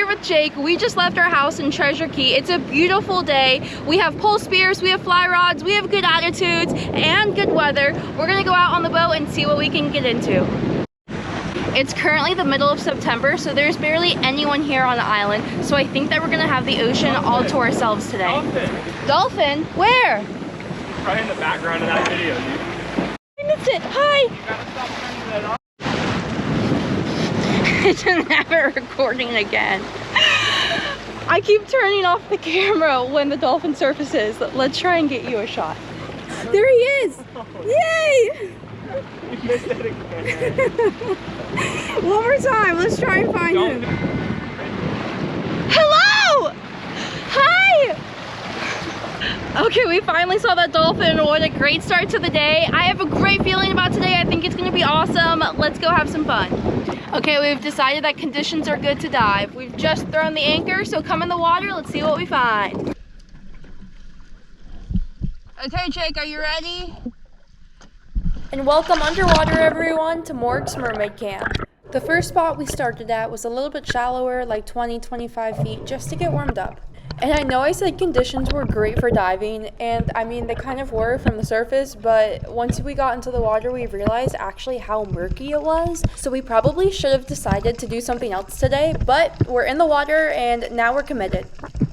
with Jake. We just left our house in Treasure Key. It's a beautiful day. We have pole spears, we have fly rods, we have good attitudes and good weather. We're gonna go out on the boat and see what we can get into. It's currently the middle of September, so there's barely anyone here on the island. So I think that we're gonna have the ocean all to ourselves today. Dolphin. Dolphin? Where? Right in the background of that video, dude. I missed it. Hi. You gotta stop turning that off. I didn't have it recording again. I keep turning off the camera when the dolphin surfaces. Let's try and get you a shot. There he is! Yay! You missed it again. One more time. Let's try and find him. Hello! Hi! Okay, we finally saw that dolphin. What a great start to the day. I have a great feeling about today. I think it's gonna be awesome. Let's go have some fun. Okay, we've decided that conditions are good to dive. We've just thrown the anchor, so come in the water. Let's see what we find. Okay, Jake, are you ready? And welcome underwater, everyone, to Morg's Mermaid Camp. The first spot we started at was a little bit shallower, like 20-25 feet, just to get warmed up. And I know I said conditions were great for diving, and I mean, they kind of were from the surface, but once we got into the water, we realized actually how murky it was. So we probably should have decided to do something else today, but we're in the water and now we're committed.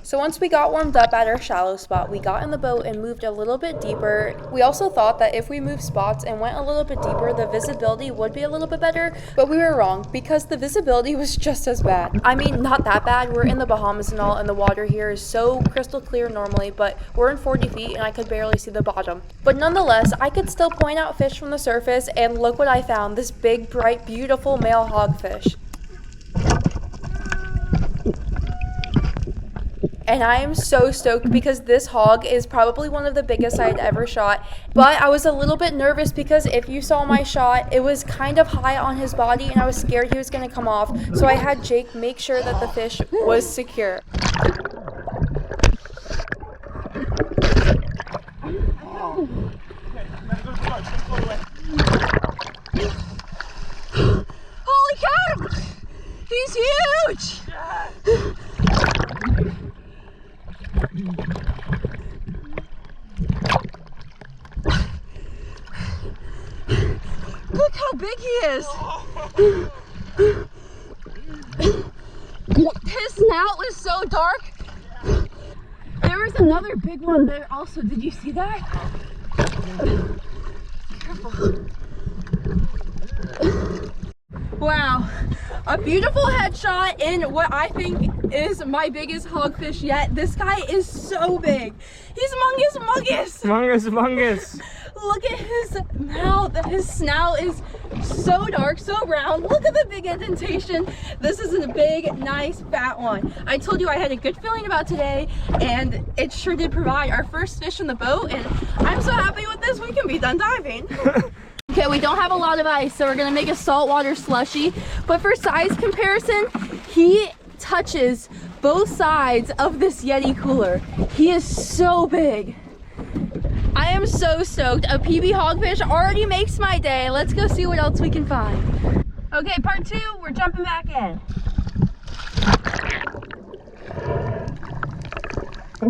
So once we got warmed up at our shallow spot, we got in the boat and moved a little bit deeper. We also thought that if we moved spots and went a little bit deeper, the visibility would be a little bit better, but we were wrong because the visibility was just as bad. I mean, not that bad. We're in the Bahamas and all, and the water here is so crystal clear normally, but we're in 40 feet and I could barely see the bottom. But nonetheless, I could still point out fish from the surface, and look what I found, this big, bright, beautiful male hogfish. And I am so stoked because this hog is probably one of the biggest I had ever shot. But I was a little bit nervous because if you saw my shot, it was kind of high on his body and I was scared he was going to come off. So I had Jake make sure that the fish was secure. Holy cow! He's huge! Look how big he is! His snout was so dark. There was another big one there also. Did you see that? Careful. Wow, a beautiful headshot in what I think is my biggest hogfish yet. This guy is so big. He's mungus. Mungus. Look at his mouth. His snout is so dark, so brown. Look at the big indentation. This is a big, nice, fat one. I told you I had a good feeling about today, and it sure did provide our first fish in the boat, and I'm so happy with this. We can be done diving. Okay, we don't have a lot of ice, so we're gonna make a saltwater slushy. But for size comparison, he touches both sides of this Yeti cooler. He is so big. I am so stoked. A PB hogfish already makes my day. Let's go see what else we can find. Okay, part 2, we're jumping back in.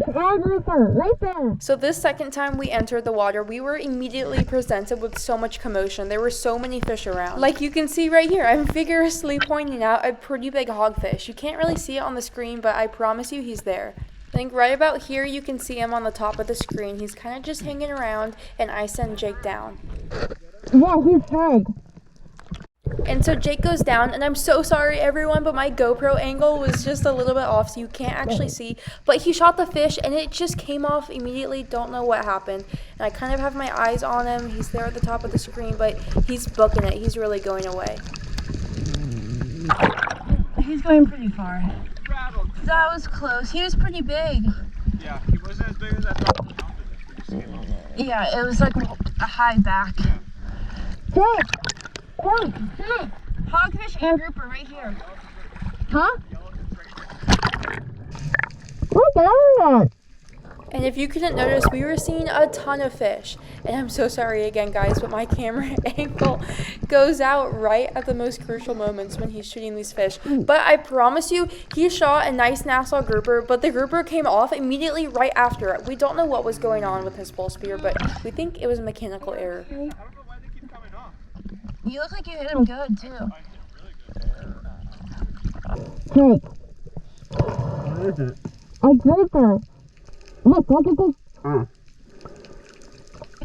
Right there. So this second time we entered the water, we were immediately presented with so much commotion. There were so many fish around. Like you can see right here, I'm vigorously pointing out a pretty big hogfish. You can't really see it on the screen, but I promise you he's there. I think right about here you can see him on the top of the screen. He's kind of just hanging around, and I send Jake down. Yeah, he's big. And so Jake goes down, and I'm so sorry everyone, but my GoPro angle was just a little bit off, so you can't actually see. But he shot the fish, and it just came off immediately. Don't know what happened. And I kind of have my eyes on him. He's there at the top of the screen, but he's booking it. He's really going away. He's going pretty far. That was close. He was pretty big. Yeah, he wasn't as big as I thought. It just came off. Yeah, it was like a high back. Hogfish and grouper right here. Huh? And if you couldn't notice, we were seeing a ton of fish. And I'm so sorry again, guys, but my camera angle goes out right at the most crucial moments when he's shooting these fish. But I promise you, he shot a nice Nassau grouper, but the grouper came off immediately right after it. We don't know what was going on with his bull spear, but we think it was a mechanical error. I don't know why they keep coming off. You look like you hit him good, too. I hit really good. Jake, Where is it? a grouper. Look at this. I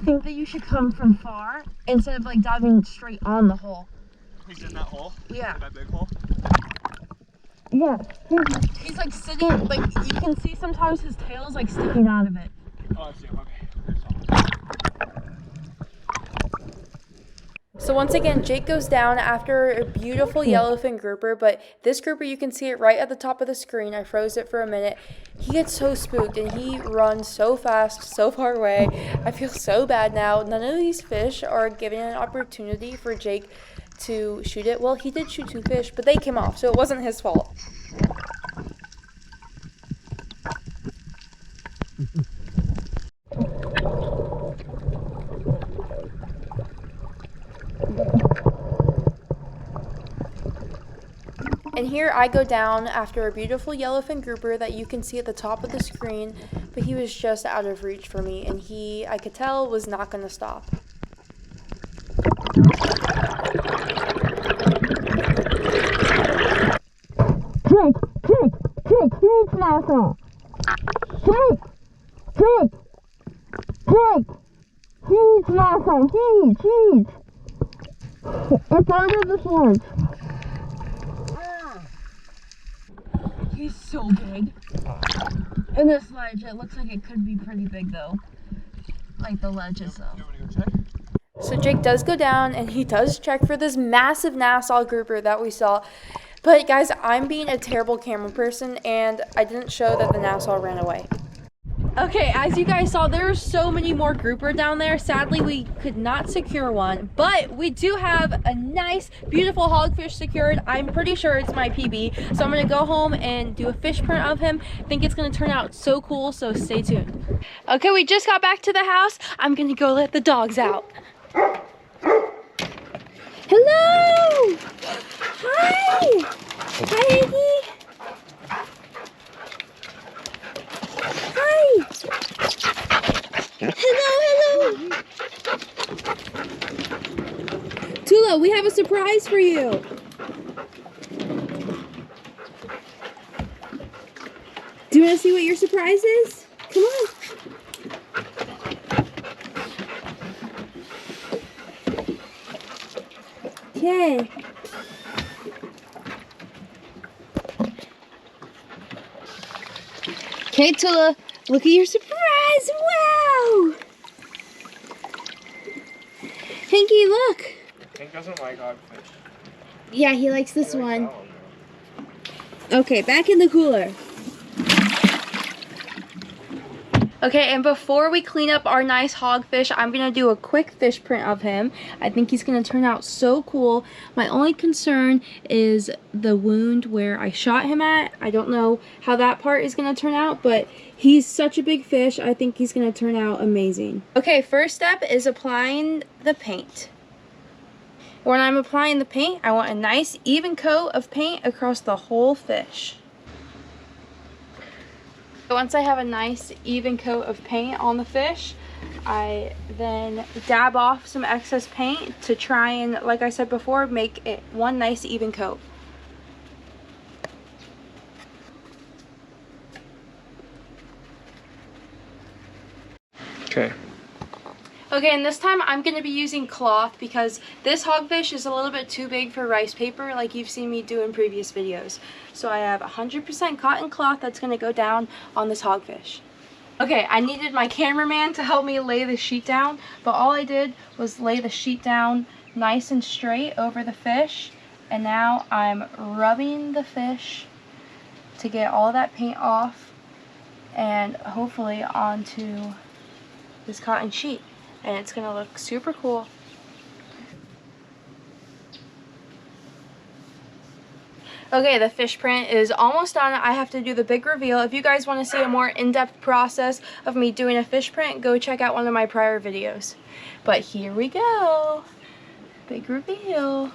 think that you should come from far instead of like diving straight on the hole. He's in that hole? Yeah. That big hole? Yeah, He's like sitting, like you can see sometimes his tail is like sticking out of it. Oh, I see him. Okay. So once again, Jake goes down after a beautiful yellowfin grouper, but this grouper, you can see it right at the top of the screen. I froze it for a minute. He gets so spooked and he runs so fast, so far away. I feel so bad now. None of these fish are given an opportunity for Jake to shoot it. Well, he did shoot 2 fish, but they came off, so it wasn't his fault. And here I go down after a beautiful yellowfin grouper that you can see at the top of the screen, but he was just out of reach for me, and he, I could tell, was not going to stop. Jake, huge Nassau. Jake, huge Nassau, huge. It's under the sledge. He's so big. And this ledge, it looks like it could be pretty big though. Like the ledge itself. You want to go check? So Jake does go down and he does check for this massive Nassau grouper that we saw. But guys, I'm being a terrible camera person and I didn't show that the Nassau ran away. Okay, as you guys saw, there are so many more grouper down there. Sadly, we could not secure one, but we do have a nice, beautiful hogfish secured. I'm pretty sure it's my PB, so I'm gonna go home and do a fish print of him. I think it's gonna turn out so cool, so stay tuned. Okay, we just got back to the house. I'm gonna go let the dogs out. Hello! Hi! Hi, Iggy! Hi! Hello! Tula, we have a surprise for you. Do you want to see what your surprise is? Come on. Okay. Okay, Tula, look at your surprise! Wow! Hinky, look! Hank doesn't like hogfish. Yeah, he likes this one. Okay, back in the cooler. Okay, and before we clean up our nice hogfish, I'm gonna do a quick fish print of him. I think he's gonna turn out so cool. My only concern is the wound where I shot him at. I don't know how that part is gonna turn out, but he's such a big fish. I think he's gonna turn out amazing. Okay, first step is applying the paint. When I'm applying the paint, I want a nice even coat of paint across the whole fish. Once I have a nice even coat of paint on the fish, I then dab off some excess paint to try and, like I said before, make it one nice even coat. Okay. Okay, and this time I'm going to be using cloth because this hogfish is a little bit too big for rice paper like you've seen me do in previous videos. So I have 100% cotton cloth that's going to go down on this hogfish. Okay, I needed my cameraman to help me lay the sheet down, but all I did was lay the sheet down nice and straight over the fish, and now I'm rubbing the fish to get all that paint off and hopefully onto this cotton sheet. And it's gonna look super cool. Okay, the fish print is almost done. I have to do the big reveal. If you guys want to see a more in-depth process of me doing a fish print, go check out one of my prior videos. But here we go. Big reveal.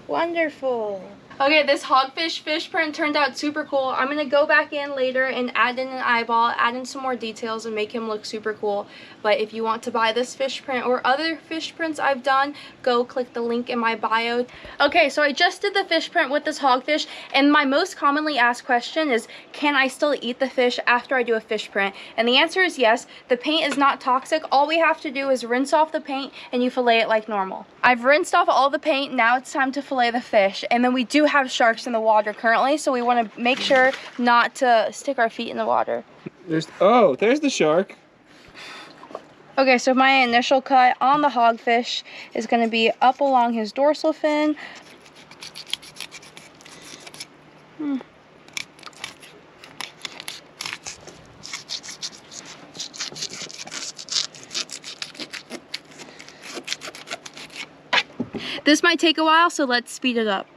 Wonderful. Okay, this hogfish fish print turned out super cool. I'm gonna go back in later and add in an eyeball, add in some more details and make him look super cool. But if you want to buy this fish print or other fish prints I've done, go click the link in my bio. Okay, so I just did the fish print with this hogfish, and my most commonly asked question is, can I still eat the fish after I do a fish print? And the answer is yes. The paint is not toxic. All we have to do is rinse off the paint and you fillet it like normal. I've rinsed off all the paint. Now it's time to fillet the fish. And then we do have sharks in the water currently, so we want to make sure not to stick our feet in the water. There's the shark. Okay, so my initial cut on the hogfish is going to be up along his dorsal fin. This might take a while, so let's speed it up.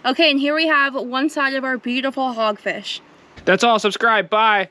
Okay, and here we have one side of our beautiful hogfish. That's all. Subscribe. Bye.